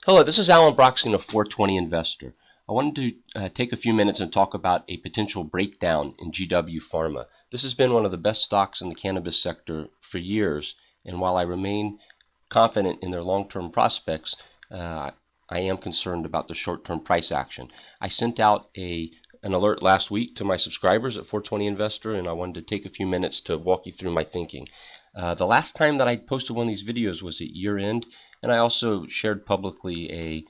Hello, this is Alan Broxton of 420 Investor. I wanted to take a few minutes and talk about a potential breakdown in GW Pharma. This has been one of the best stocks in the cannabis sector for years, and while I remain confident in their long-term prospects, I am concerned about the short-term price action. I sent out an alert last week to my subscribers at 420 Investor, and I wanted to take a few minutes to walk you through my thinking. The last time that I posted one of these videos was at year end, and I also shared publicly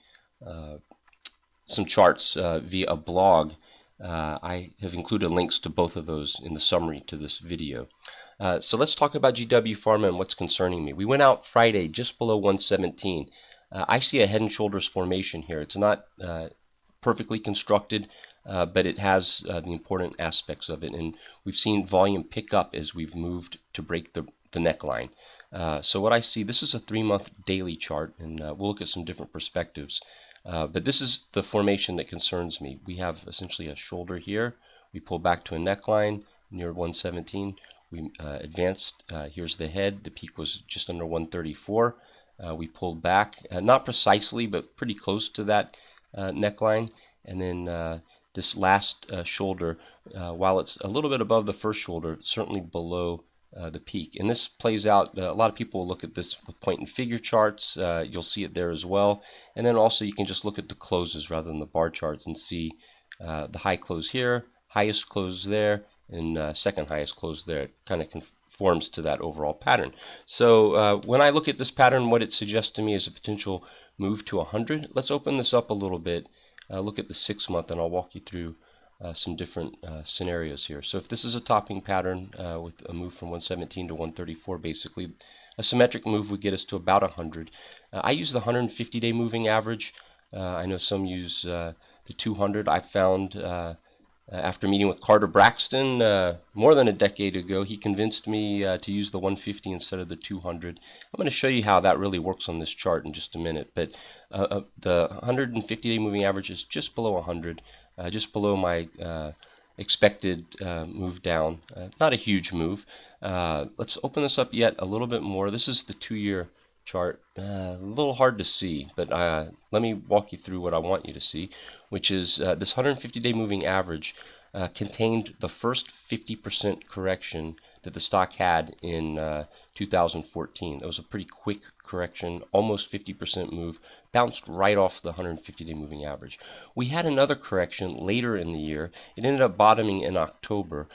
some charts via a blog. I have included links to both of those in the summary to this video. So let's talk about GW Pharma and what's concerning me. We went out Friday just below 117. I see a head and shoulders formation here. It's not perfectly constructed, but it has the important aspects of it, and we've seen volume pick up as we've moved to break the neckline. So what I see, this is a 3-month daily chart, and we'll look at some different perspectives. But this is the formation that concerns me. We have essentially a shoulder here. We pull back to a neckline near 117. We advanced. Here's the head. The peak was just under 134. We pulled back, not precisely, but pretty close to that neckline. And then this last shoulder, while it's a little bit above the first shoulder, certainly below the peak. And this plays out, a lot of people will look at this with point and figure charts. You'll see it there as well. And then also you can just look at the closes rather than the bar charts and see the high close here, highest close there, and second highest close there. It kind of conforms to that overall pattern. So when I look at this pattern, what it suggests to me is a potential move to 100. Let's open this up a little bit. Look at the 6-month, and I'll walk you through some different scenarios here. So if this is a topping pattern with a move from 117 to 134, basically, a symmetric move would get us to about 100. I use the 150-day moving average. I know some use the 200. I found after meeting with Carter Braxton more than a decade ago, he convinced me to use the 150 instead of the 200. I'm going to show you how that really works on this chart in just a minute. But the 150-day moving average is just below 100. Just below my expected move down. Not a huge move. Let's open this up yet a little bit more. This is the 2-year chart. A little hard to see, but let me walk you through what I want you to see, which is this 150-day moving average contained the first 50% correction that the stock had in 2014. That was a pretty quick correction, almost 50% move, bounced right off the 150-day moving average. We had another correction later in the year. It ended up bottoming in October.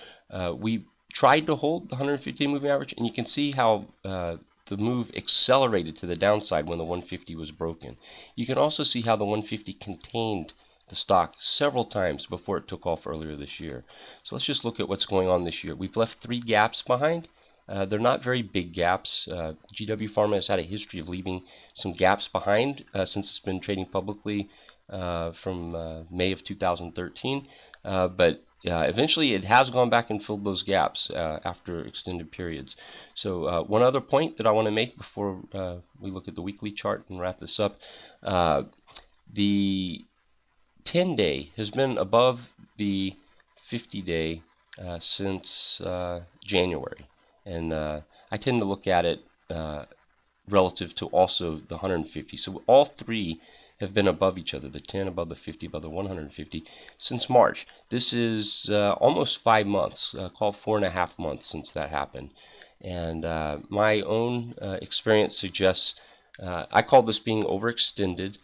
We tried to hold the 150-day moving average, and you can see how the move accelerated to the downside when the 150 was broken. You can also see how the 150 contained the stock several times before it took off earlier this year. So let's just look at what's going on this year. We've left 3 gaps behind. They're not very big gaps. GW Pharma has had a history of leaving some gaps behind since it's been trading publicly from May of 2013. But eventually it has gone back and filled those gaps after extended periods. So one other point that I want to make before we look at the weekly chart and wrap this up. The 10-day has been above the 50-day since January. And I tend to look at it relative to also the 150. So all 3 have been above each other, the 10 above the 50 above the 150 since March. This is almost 5 months, call 4.5 months since that happened. And my own experience suggests I call this being overextended.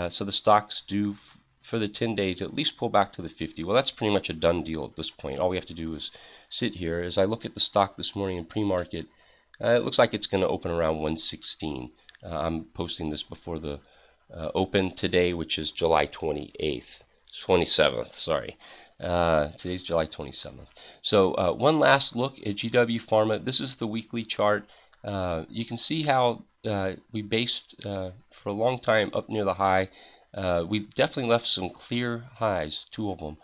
So the stocks do for the 10-day to at least pull back to the 50. Well, that's pretty much a done deal at this point. All we have to do is sit here. As I look at the stock this morning in pre-market, it looks like it's going to open around 116. I'm posting this before the open today, which is July 27th, sorry. Today's July 27th. So one last look at GW Pharma. This is the weekly chart. You can see how we based for a long time up near the high. We definitely left some clear highs, 2 of them.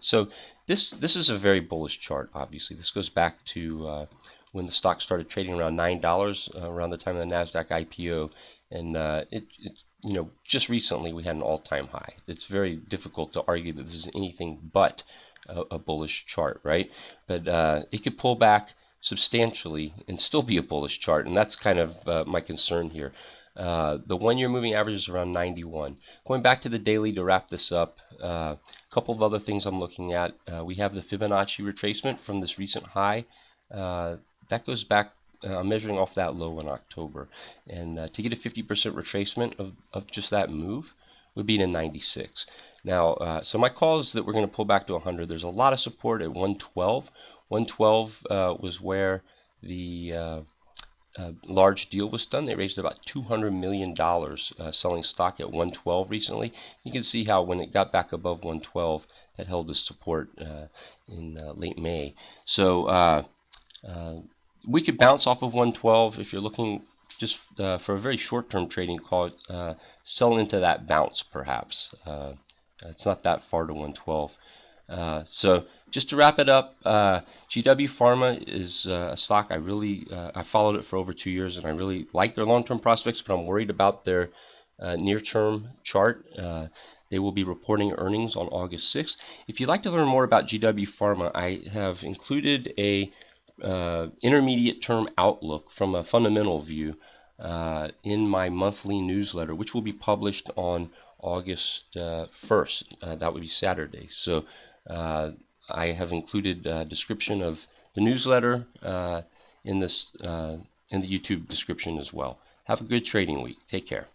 So this is a very bullish chart, obviously. This goes back to when the stock started trading around $9 around the time of the NASDAQ IPO. And you know, just recently we had an all-time high. It's very difficult to argue that this is anything but a bullish chart, right? But it could pull back substantially and still be a bullish chart, and that's kind of my concern here. The 1-year moving average is around 91. Going back to the daily to wrap this up, a couple of other things I'm looking at. We have the Fibonacci retracement from this recent high. That goes back, I'm measuring off that low in October. And to get a 50% retracement of just that move would be to 96. Now, so my call is that we're going to pull back to 100. There's a lot of support at 112. 112 was where the large deal was done. They raised about $200 million selling stock at 112 recently. You can see how when it got back above 112, that held the support in late May. So we could bounce off of 112 if you're looking just for a very short-term trading call. Sell into that bounce, perhaps. It's not that far to 112. So just to wrap it up, GW Pharma is a stock I followed it for over 2 years, and I really like their long-term prospects, but I'm worried about their near-term chart. They will be reporting earnings on August 6th. If you'd like to learn more about GW Pharma, I have included a intermediate term outlook from a fundamental view in my monthly newsletter, which will be published on August 1st. That would be Saturday. So I have included a description of the newsletter in the YouTube description as well. Have a good trading week. Take care.